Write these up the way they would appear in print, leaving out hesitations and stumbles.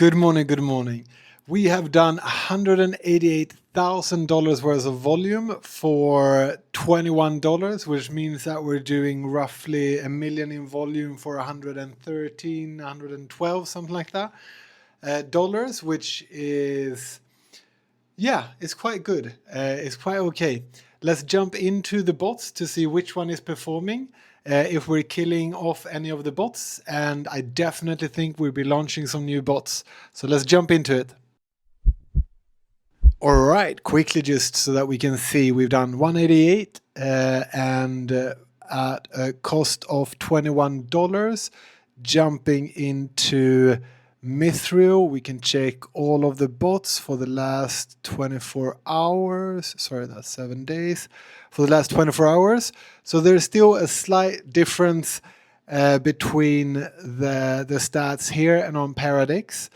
Good morning, good morning. We have done $188,000 worth of volume for $21, which means that we're doing roughly a million in volume for 113, 112, something like that, dollars, which is, yeah, it's quite good. It's quite okay. Let's jump into the bots to see which one is performing. If we're killing off any of the bots, and I definitely think we'll be launching some new bots. So let's jump into it. All right, quickly just so that we can see, we've done 188 and at a cost of $21. Jumping into Mithril, we can check all of the bots for the last 24 hours. Sorry, that's 7 days. For the last 24 hours. So there's still a slight difference between the stats here and on Paradox.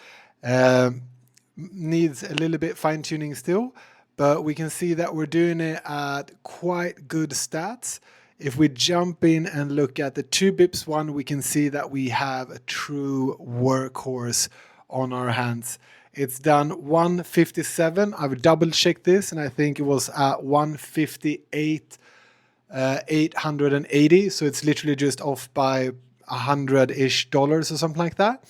Needs a little bit fine-tuning still, but we can see that we're doing it at quite good stats. If we jump in and look at the 2 bips one, we can see that we have a true workhorse on our hands. It's done 157. I've double checked this and I think it was at 158 880, so it's literally just off by $100-ish or something like that.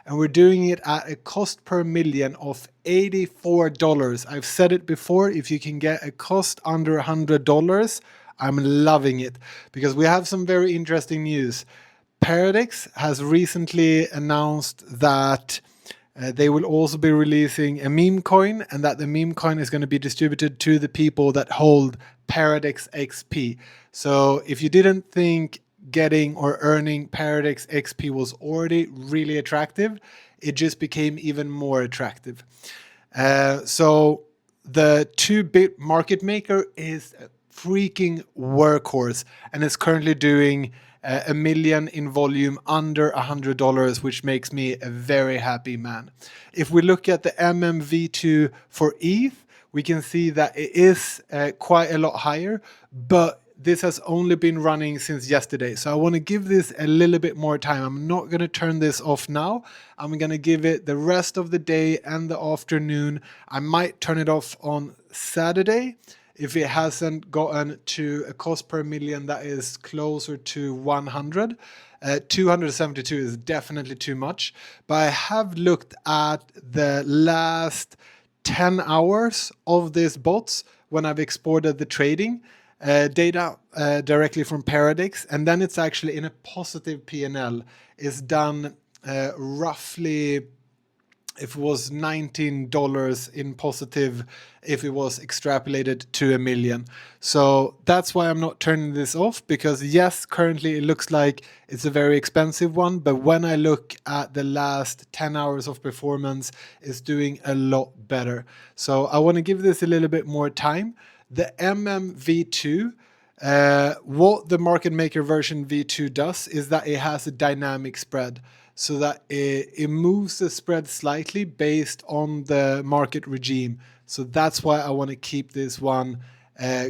And we're doing it at a cost per million of $84. I've said it before, if you can get a cost under $100, I'm loving it, because we have some very interesting news. Paradox has recently announced that they will also be releasing a meme coin, and that the meme coin is going to be distributed to the people that hold Paradox XP. So if you didn't think getting or earning Paradox XP was already really attractive, it just became even more attractive. So the 2-bit market maker is a freaking workhorse, and it's currently doing a million in volume under $100, which makes me a very happy man. If we look at the MMV2 for ETH, we can see that it is quite a lot higher, but this has only been running since yesterday. So I want to give this a little bit more time. I'm not going to turn this off now. I'm going to give it the rest of the day and the afternoon. I might turn it off on Saturday if it hasn't gotten to a cost per million that is closer to 100. 272 is definitely too much. But I have looked at the last 10 hours of these bots when I've exported the trading data directly from Paradox, and then it's actually in a positive P&L. It's done roughly, if it was $19 in positive, if it was extrapolated to a million. So that's why I'm not turning this off, because yes, currently it looks like it's a very expensive one, but when I look at the last 10 hours of performance, it's doing a lot better. So I want to give this a little bit more time. The MMV2, what the market maker version V2 does is that it has a dynamic spread, so that it moves the spread slightly based on the market regime. So that's why I want to keep this one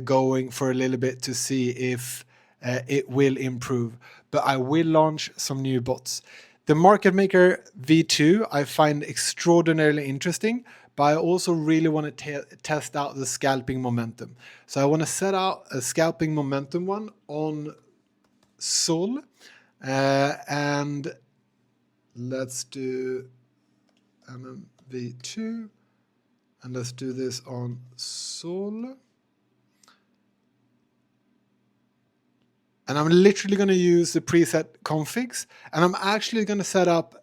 going for a little bit to see if it will improve. But I will launch some new bots. The market maker V2 I find extraordinarily interesting, but I also really want to test out the scalping momentum. So I want to set out a scalping momentum one on SOL, and let's do MMV2, and let's do this on SOL. And I'm literally going to use the preset configs, and I'm actually going to set up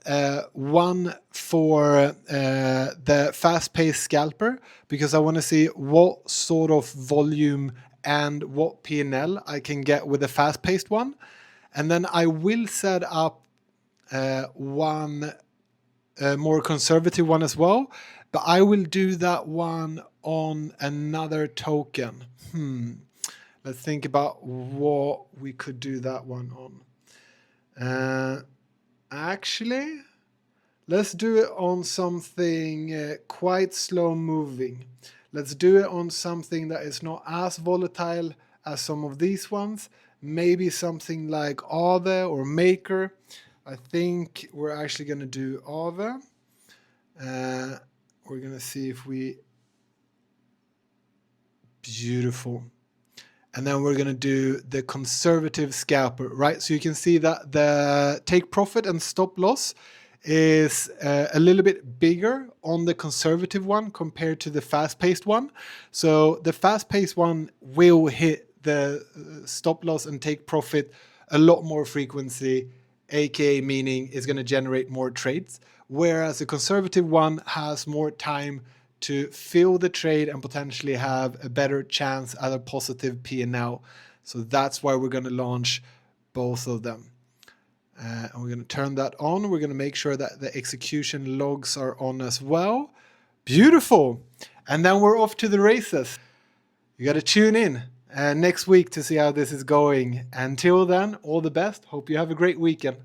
one for the fast-paced scalper, because I want to see what sort of volume and what P&L I can get with the fast-paced one. And then I will set up one more conservative one as well, but I will do that one on another token. Let's think about what we could do that one on. Actually, let's do it on something quite slow moving. Let's do it on something that is not as volatile as some of these ones. Maybe something like AAVE or Maker. I think we're actually going to do AAVE. We're going to see if we... Beautiful. And then we're going to do the conservative scalper, right? So you can see that the take profit and stop loss is a little bit bigger on the conservative one compared to the fast-paced one. So the fast-paced one will hit the stop loss and take profit a lot more frequency, aka meaning it's going to generate more trades, whereas the conservative one has more time to fill the trade and potentially have a better chance at a positive P&L. So that's why we're going to launch both of them. And we're going to turn that on. We're going to make sure that the execution logs are on as well. Beautiful. And then we're off to the races. You got to tune in next week to see how this is going. Until then, all the best. Hope you have a great weekend.